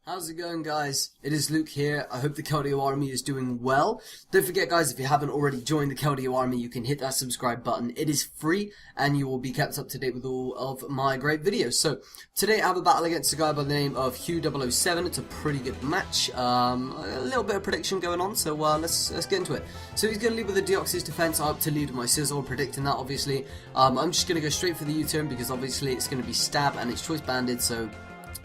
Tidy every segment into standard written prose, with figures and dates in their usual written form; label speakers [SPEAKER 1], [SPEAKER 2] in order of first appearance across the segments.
[SPEAKER 1] How's it going, guys? It is Luke here. I hope the Keldeo army is doing well. Don't forget, guys, if you haven't already joined the Keldeo army, you can hit that subscribe button. It is free and you will be kept up to date with all of my great videos. So today I have a battle against a guy by the name of Huh007. It's a pretty good match. A little bit of prediction going on, so let's get into it. So he's going to lead with the Deoxys defense. I hope to lead with my Sizzle, predicting that obviously. I'm just going to go straight for the U-turn because obviously it's going to be stab and it's choice banded, so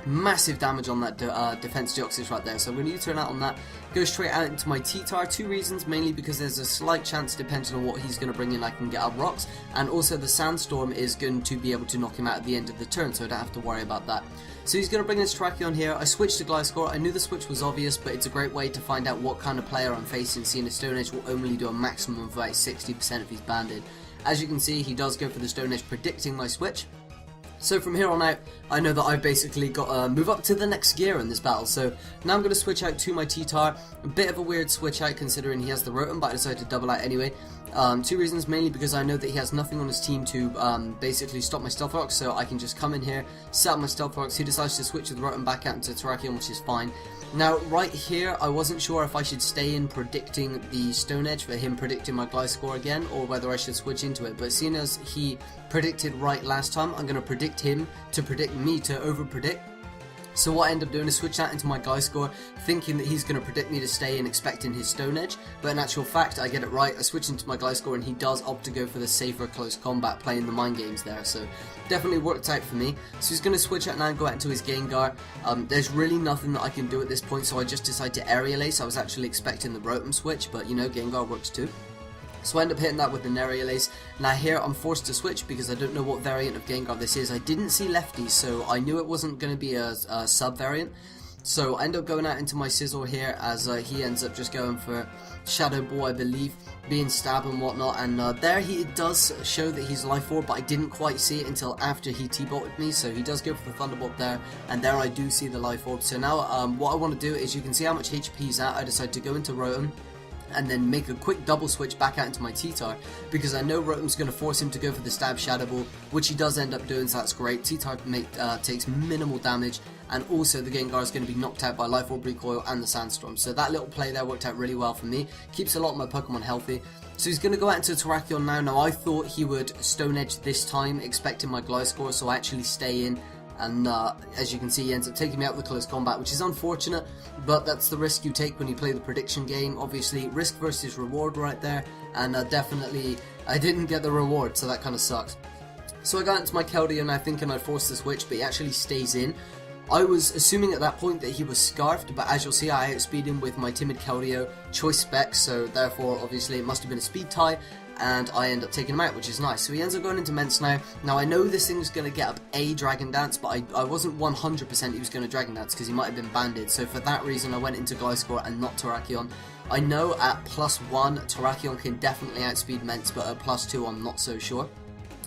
[SPEAKER 1] massive damage on that defense Deoxys right there. So I'm going to U-turn out on that, go straight out into my T-Tar. Two reasons, mainly because there's a slight chance, depending on what he's going to bring in, I can get up rocks, and also the Sandstorm is going to be able to knock him out at the end of the turn, so I don't have to worry about that. So he's going to bring this Terrakion here. I switched to Gliscor. I knew the switch was obvious, but it's a great way to find out what kind of player I'm facing, seeing a Stone Edge will only do a maximum of about 60% if he's banded. As you can see, he does go for the Stone Edge, predicting my switch. So from here on out, I know that I've basically got to move up to the next gear in this battle. So now I'm going to switch out to my T-Tar. A bit of a weird switch out considering he has the Rotom, but I decided to double out anyway. Two reasons, mainly because I know that he has nothing on his team to basically stop my Stealth Rocks, so I can just come in here, set up my Stealth Rocks. He decides to switch the Rotom back out into Terrakion, which is fine. Now, right here, I wasn't sure if I should stay in predicting the Stone Edge for him predicting my Gliscor again, or whether I should switch into it. But seeing as he predicted right last time, I'm going to predict him to predict me to over-predict. So what I end up doing is switch that into my Gliscor, thinking that he's going to predict me to stay in, expecting his Stone Edge. But in actual fact, I get it right. I switch into my Gliscor and he does opt to go for the safer close combat, playing the mind games there. So definitely worked out for me. So he's going to switch out now and go out into his Gengar. There's really nothing that I can do at this point, so I just decide to Aerial Ace. I was actually expecting the Rotom switch, but you know, Gengar works too. So I end up hitting that with an Aerial Ace. Now here I'm forced to switch because I don't know what variant of Gengar this is. I didn't see Lefty, so I knew it wasn't going to be a sub-variant. So I end up going out into my Sizzle here as he ends up just going for Shadow Ball, I believe, being stabbed and whatnot. And there it does show that he's Life Orb, but I didn't quite see it until after he T-bolted me. So he does go for the Thunderbolt there, and there I do see the Life Orb. So now what I want to do is, you can see how much HP he's at. I decide to go into Rotom and then make a quick double switch back out into my T-Tar, because I know Rotom's going to force him to go for the Stab Shadow Ball, which he does end up doing, so that's great. T-Tar takes minimal damage, and also the Gengar is going to be knocked out by Life Orb Recoil and the Sandstorm, so that little play there worked out really well for me. Keeps a lot of my Pokemon healthy. So he's going to go out into Terrakion now. Now I thought he would Stone Edge this time, expecting my Gliscor, so I actually stay in. And as you can see, he ends up taking me out with the close combat, which is unfortunate, but that's the risk you take when you play the prediction game. Obviously, risk versus reward right there, and definitely I didn't get the reward, so that kind of sucks. So I got into my Keldeo now thinking I'd force the switch, but he actually stays in. I was assuming at that point that he was Scarfed, but as you'll see, I outspeed him with my timid Keldeo choice specs, so therefore obviously it must have been a speed tie, and I end up taking him out, which is nice. So he ends up going into Mence now. Now I know this thing's going to get up a Dragon Dance, but I wasn't 100% he was going to Dragon Dance because he might have been banded. So for that reason I went into Gliscor and not Terrakion. I know at +1 Terrakion can definitely outspeed Mence, but at +2 I'm not so sure.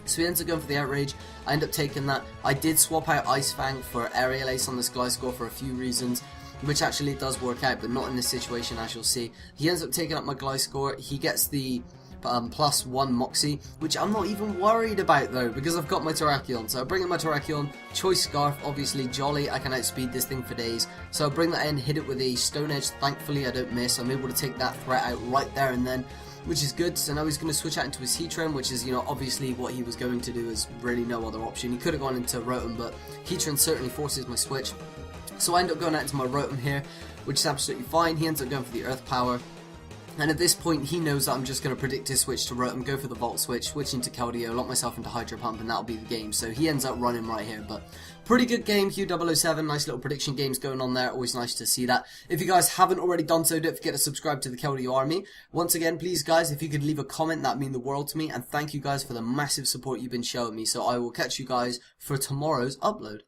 [SPEAKER 1] So he ends up going for the Outrage. I end up taking that. I did swap out Ice Fang for Aerial Ace on this Gliscor for a few reasons, which actually does work out, but not in this situation, as you'll see. He ends up taking up my Gliscor. He gets the +1 Moxie, which I'm not even worried about though, because I've got my Terrakion. So I bring in my Terrakion, Choice Scarf, obviously jolly, I can outspeed this thing for days. So I bring that in, hit it with a Stone Edge, thankfully I don't miss. I'm able to take that threat out right there and then, which is good. So now he's going to switch out into his Heatran, which is, you know, obviously what he was going to do, is really no other option. He could have gone into Rotom, but Heatran certainly forces my switch. So I end up going out into my Rotom here, which is absolutely fine. He ends up going for the Earth Power. And at this point, he knows that I'm just going to predict his switch to Rotom, go for the Volt switch, switch into Keldeo, lock myself into Hydro Pump, and that'll be the game. So he ends up running right here, but pretty good game, Huh007, nice little prediction games going on there, always nice to see that. If you guys haven't already done so, don't forget to subscribe to the Keldeo army. Once again, please guys, if you could leave a comment, that'd mean the world to me, and thank you guys for the massive support you've been showing me. So I will catch you guys for tomorrow's upload.